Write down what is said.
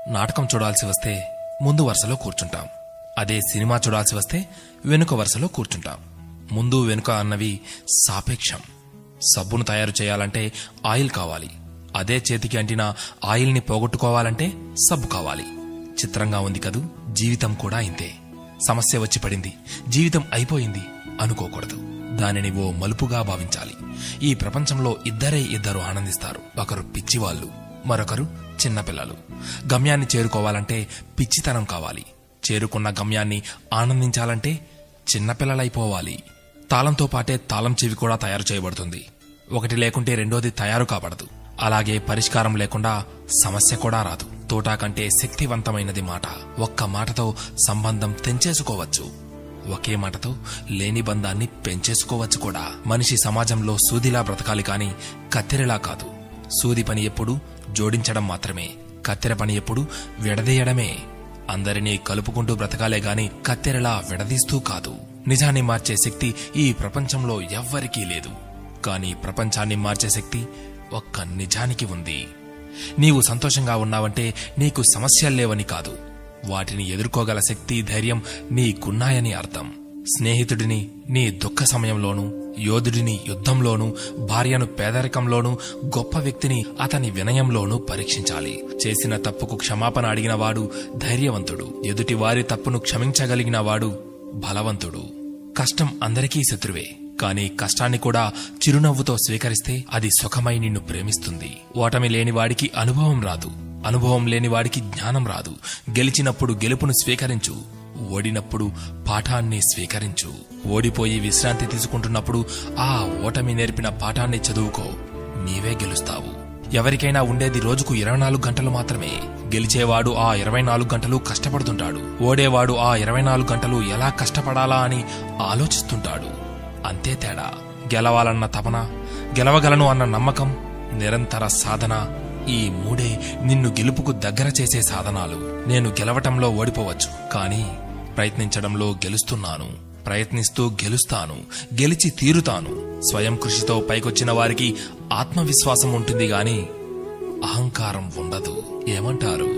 నాటకం చూడాల్సి వస్తే ముందు వరుసలో కూర్చుంటాం. అదే సినిమా చూడాల్సి వస్తే వెనుక వరుసలో కూర్చుంటాం. ముందు వెనుక అన్నవి సాపేక్షం. సబ్బును తయారు చేయాలంటే ఆయిల్ కావాలి. అదే చేతికి అంటిన ఆయిల్ని పోగొట్టుకోవాలంటే సబ్బు కావాలి. చిత్రంగా ఉంది కదూ, జీవితం కూడా ఇంతే. సమస్య వచ్చి పడింది, జీవితం అయిపోయింది అనుకోకూడదు. దానిని ఓ మలుపుగా భావించాలి. ఈ ప్రపంచంలో ఇద్దరు ఆనందిస్తారు. ఒకరు పిచ్చివాళ్లు, మరొకరు చిన్నపిల్లలు. గమ్యాన్ని చేరుకోవాలంటే పిచ్చితనం కావాలి. చేరుకున్న గమ్యాన్ని ఆనందించాలంటే చిన్నపిల్లలైపోవాలి. తాళంతో పాటే తాళం చెవి కూడా తయారు చేయబడుతుంది. ఒకటి లేకుంటే రెండోది తయారు కాబడదు. అలాగే పరిష్కారం లేకుండా సమస్య కూడా రాదు. తోటా కంటే శక్తివంతమైనది మాట. ఒక్క మాటతో సంబంధం తెంచేసుకోవచ్చు. ఒకే మాటతో లేని బంధాన్ని పెంచేసుకోవచ్చు కూడా. మనిషి సమాజంలో సూదిలా బ్రతకాలి కాని కత్తెరలా కాదు. సూది పని ఎప్పుడు జోడించడం మాత్రమే, కత్తెర పని ఎప్పుడు విడదీయడమే. అందరినీ కలుపుకుంటూ బ్రతకాలే గాని కత్తెరలా విడదీస్తూ కాదు. నిజాన్ని మార్చే శక్తి ఈ ప్రపంచంలో ఎవ్వరికీ లేదు. కాని ప్రపంచాన్ని మార్చే శక్తి ఒక్క నిజానికి ఉంది. నీవు సంతోషంగా ఉన్నావంటే నీకు సమస్యల్లేవని కాదు, వాటిని ఎదుర్కోగల శక్తి, ధైర్యం నీకున్నాయని అర్థం. స్నేహితుడిని నీ దుఃఖ సమయంలోనూ, యోధుడిని యుద్ధంలోనూ, భార్యను పేదరికంలోనూ, గొప్ప వ్యక్తిని అతని వినయంలోనూ పరీక్షించాలి. చేసిన తప్పుకు క్షమాపణ అడిగినవాడు ధైర్యవంతుడు. ఎదుటి వారి తప్పును క్షమించగలిగిన వాడు బలవంతుడు. కష్టం అందరికీ శత్రువే, కాని కష్టాన్ని కూడా చిరునవ్వుతో స్వీకరిస్తే అది సుఖమై నిన్ను ప్రేమిస్తుంది. ఓటమి లేనివాడికి అనుభవం రాదు, అనుభవం లేనివాడికి జ్ఞానం రాదు. గెలిచినప్పుడు గెలుపును స్వీకరించు, ఓడినప్పుడు పాఠాన్ని స్వీకరించు. ఓడిపోయి విశ్రాంతి తీసుకుంటున్నప్పుడు ఆ ఓటమి నేర్పిన పాఠాన్ని చదువుకో. నీవే గెలుస్తావు. ఎవరికైనా ఉండేది రోజుకు 24 గంటలు మాత్రమే. గెలిచేవాడు ఆ 24 గంటలు కష్టపడుతుంటాడు. ఓడేవాడు ఆ 24 గంటలు ఎలా కష్టపడాలా అని ఆలోచిస్తుంటాడు. అంతే తేడా. గెలవాలన్న తపన, గెలవగలను అన్న నమ్మకం, నిరంతర సాధన, ఈ మూడే నిన్ను గెలుపుకు దగ్గర చేసే సాధనాలు. నేను గెలవటంలో ఓడిపోవచ్చు, కానీ ప్రయత్నించడంలో గెలుస్తున్నాను. ప్రయత్నిస్తూ గెలుస్తాను, గెలిచి తీరుతాను. స్వయం కృషితో పైకొచ్చిన వారికి ఆత్మవిశ్వాసం ఉంటుంది గాని అహంకారం ఉండదు. ఏమంటారు?